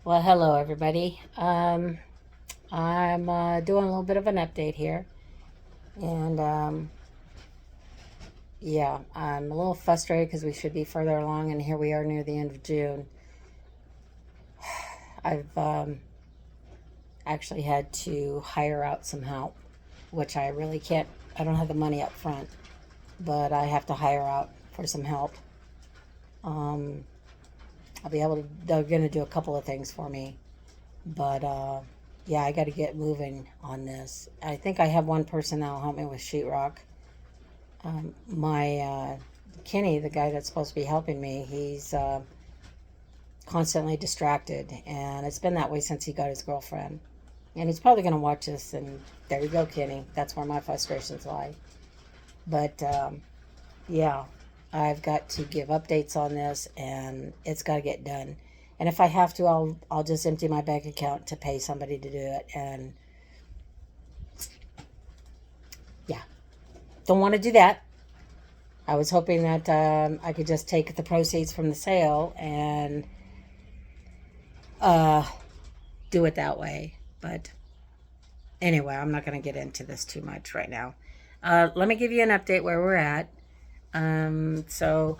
Well, hello everybody. I'm doing a little bit of an update here, and yeah, I'm a little frustrated because we should be further along, and here we are near the end of June. I've actually had to hire out some help, which I really can't. I don't have the money up front, but I have to hire out for some help. Um, I'll be able to. They're going to do a couple of things for me, but yeah, I got to get moving on this. I think I have one person that'll help me with sheetrock. My Kenny, the guy that's supposed to be helping me, he's constantly distracted, and it's been that way since he got his girlfriend. And he's probably going to watch this, and there we go, Kenny. That's where my frustrations lie. But yeah, I've got to give updates on this, and it's got to get done. And if I have to, I'll just empty my bank account to pay somebody to do it. And yeah, don't want to do that. I was hoping that I could just take the proceeds from the sale and uh, do it that way. But anyway, I'm not going to get into this too much right now. Let me give you an update where we're at. So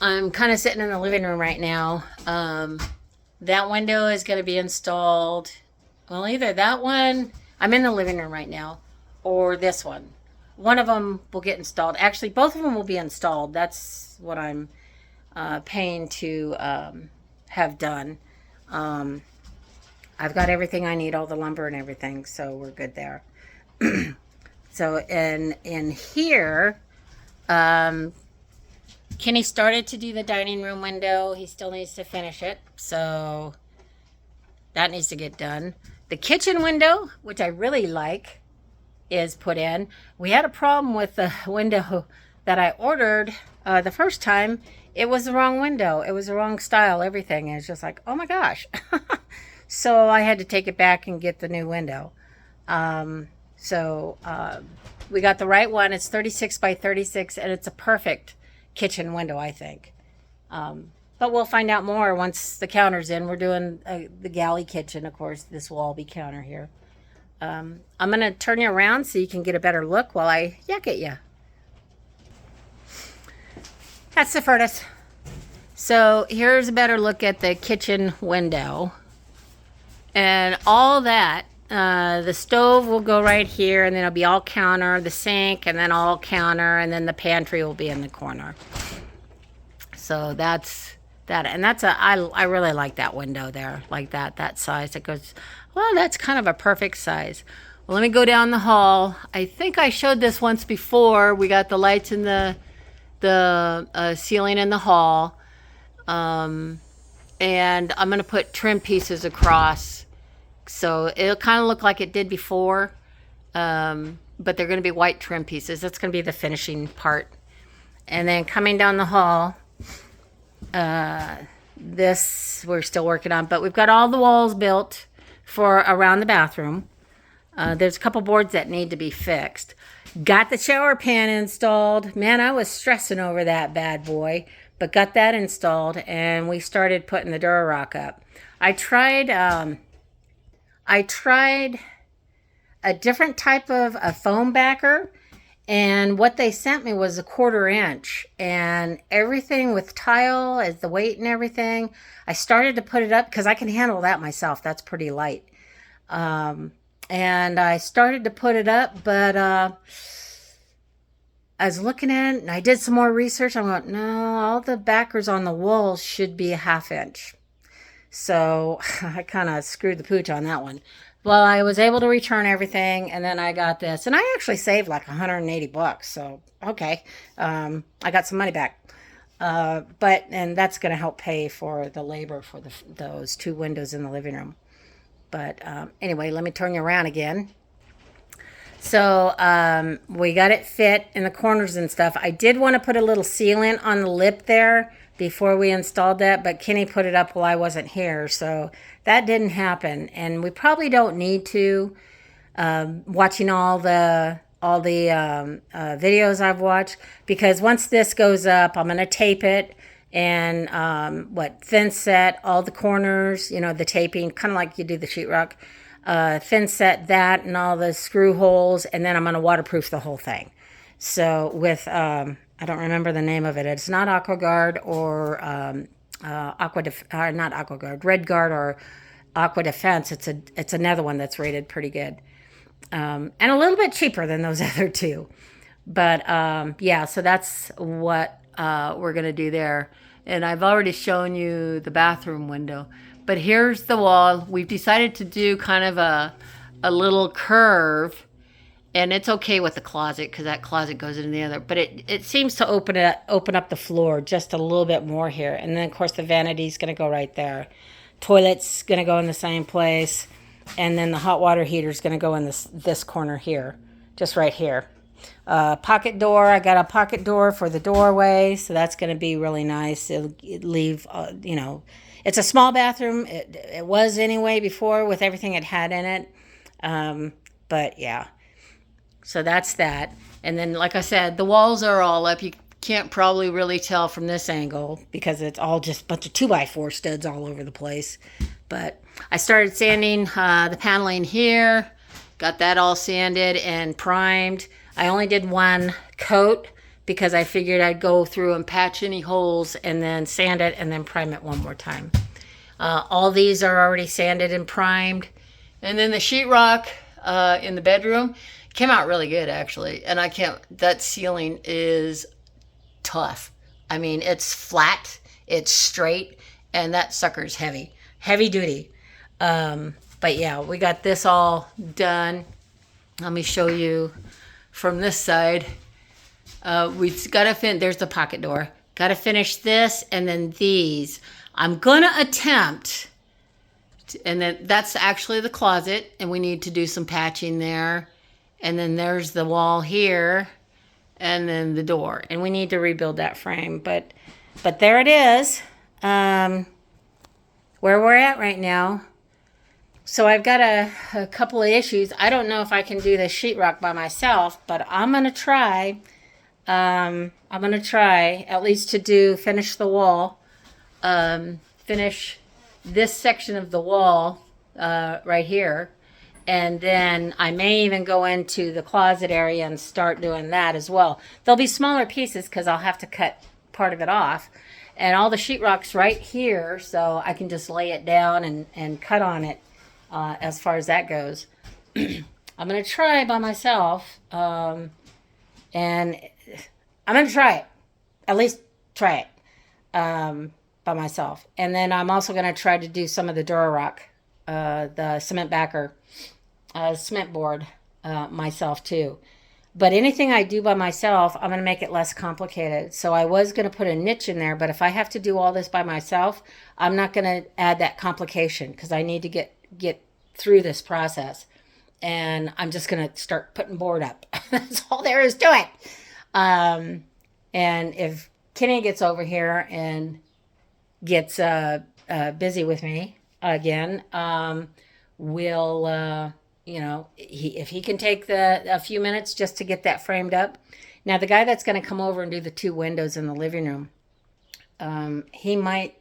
I'm kind of sitting in the living room right now. That window is going to be installed. Well, either that one, I'm in the living room right now, or this one. One of them will get installed. Actually, both of them will be installed. That's what I'm paying to have done. Um, I've got everything I need, all the lumber and everything, so we're good there. So in here, um, Kenny started to do the dining room window. He still needs to finish it, so that needs to get done. The kitchen window, which I really like, is put in. We had a problem with the window that I ordered the first time. It was the wrong window. It was the wrong style, everything. And it's just like, oh my gosh. So I had to take it back and get the new window. So we got the right one. It's 36 by 36, and it's a perfect kitchen window, I think. But we'll find out more once the counter's in. We're doing the galley kitchen, of course. This will all be counter here. I'm going to turn you around so you can get a better look while I yak at you. That's the furnace. So here's a better look at the kitchen window. And all that, the stove will go right here, and then it'll be all counter, the sink, and then all counter, and then the pantry will be in the corner. So that's that. And I really like that window there, like that size. It goes, well, that's kind of a perfect size. Well, let me go down the hall. I think I showed this once before. We got the lights in the ceiling in the hall. And I'm going to put trim pieces across. So it'll kind of look like it did before. But they're going to be white trim pieces. That's going to be the finishing part. And then coming down the hall, this we're still working on. But we've got all the walls built for around the bathroom. There's a couple boards that need to be fixed. Got the shower pan installed. Man, I was stressing over that bad boy, but got that installed, and we started putting the Durarock up. I tried a different type of a foam backer, and what they sent me was a 1/4 inch, and everything with tile as the weight and everything. I started to put it up because I can handle that myself. That's pretty light. And I started to put it up, but I was looking at it, and I did some more research. I'm going, no, all the backers on the walls should be a 1/2 inch. So I kind of screwed the pooch on that one. Well, I was able to return everything, and then I got this, and I actually saved like $180. So okay, I got some money back. And that's going to help pay for the labor for those 2 windows in the living room. But anyway, let me turn you around again. So we got it fit in the corners and stuff. I did want to put a little sealant on the lip there before we installed that, but Kenny put it up while I wasn't here, so that didn't happen. And we probably don't need to. Watching all the videos I've watched, because once this goes up, I'm going to tape it, and thin set all the corners, the taping, kind of like you do the sheetrock. Thin set that and all the screw holes, and then I'm going to waterproof the whole thing. So with I don't remember the name of it. It's not AquaGuard or not AquaGuard, RedGuard or Aqua Defense. It's another one that's rated pretty good, and a little bit cheaper than those other two. But yeah, so that's what we're gonna do there. And I've already shown you the bathroom window, but here's the wall. We've decided to do kind of a little curve, and it's okay with the closet because that closet goes into the other, but it seems to open up the floor just a little bit more here. And then of course the vanity's going to go right there. Toilet's going to go in the same place, and then the hot water heater's going to go in this corner here, just right here. Pocket door, I got a pocket door for the doorway, so that's going to be really nice. It'll leave, it's a small bathroom. It was anyway before with everything it had in it. But yeah, so that's that. And then, like I said, the walls are all up. You can't probably really tell from this angle because it's all just a bunch of 2x4 studs all over the place. But I started sanding the paneling here, got that all sanded and primed. I only did one coat because I figured I'd go through and patch any holes and then sand it and then prime it one more time. All these are already sanded and primed. And then the sheetrock in the bedroom came out really good, actually. And that ceiling is tough. I mean, it's flat, it's straight, and that sucker's heavy duty. But yeah, we got this all done. Let me show you from this side. We've got to there's the pocket door. Got to finish this, and then these. I'm gonna attempt, and then that's actually the closet, and we need to do some patching there. And then there's the wall here, and then the door, and we need to rebuild that frame. But there it is, where we're at right now. So I've got a couple of issues. I don't know if I can do this sheetrock by myself, but I'm gonna try. I'm gonna try at least to finish the wall, finish this section of the wall right here, and then I may even go into the closet area and start doing that as well. There'll be smaller pieces because I'll have to cut part of it off, and all the sheetrock's right here, so I can just lay it down and cut on it. As far as that goes, I'm going to try by myself, and I'm going to try it, at least try it by myself. And then I'm also going to try to do some of the Durarock, the cement backer, cement board myself too. But anything I do by myself, I'm going to make it less complicated. So I was going to put a niche in there, but if I have to do all this by myself, I'm not going to add that complication because I need to get through this process, and I'm just gonna start putting board up. That's all there is to it. And if Kenny gets over here and gets busy with me again, we'll if he can take a few minutes just to get that framed up. Now the guy that's going to come over and do the 2 windows in the living room, he might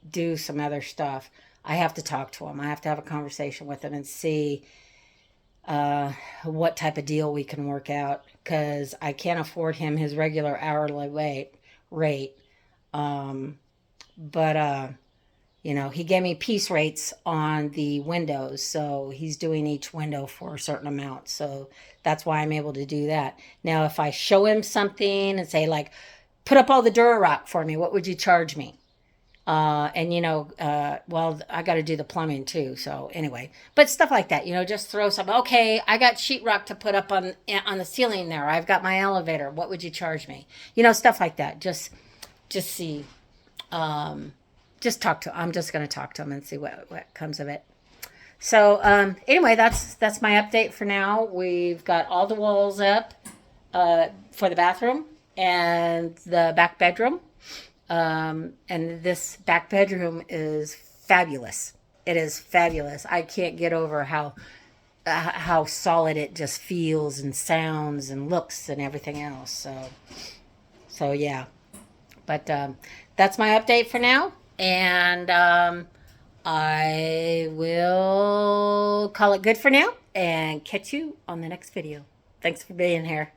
do some other stuff. I have to talk to him. I have to have a conversation with him and see what type of deal we can work out, because I can't afford him his regular hourly rate. But he gave me piece rates on the windows, so he's doing each window for a certain amount. So that's why I'm able to do that. Now, if I show him something and say, like, put up all the Durarock for me, what would you charge me? Well, I got to do the plumbing too. So anyway, but stuff like that, just throw some, okay, I got sheetrock to put up on the ceiling there. I've got my elevator. What would you charge me? Stuff like that. Just see, just talk to, I'm just going to talk to him and see what comes of it. So, anyway, that's my update for now. We've got all the walls up, for the bathroom and the back bedroom. And this back bedroom is fabulous. It is fabulous. I can't get over how solid it just feels and sounds and looks and everything else. So yeah. But that's my update for now. And I will call it good for now and catch you on the next video. Thanks for being here.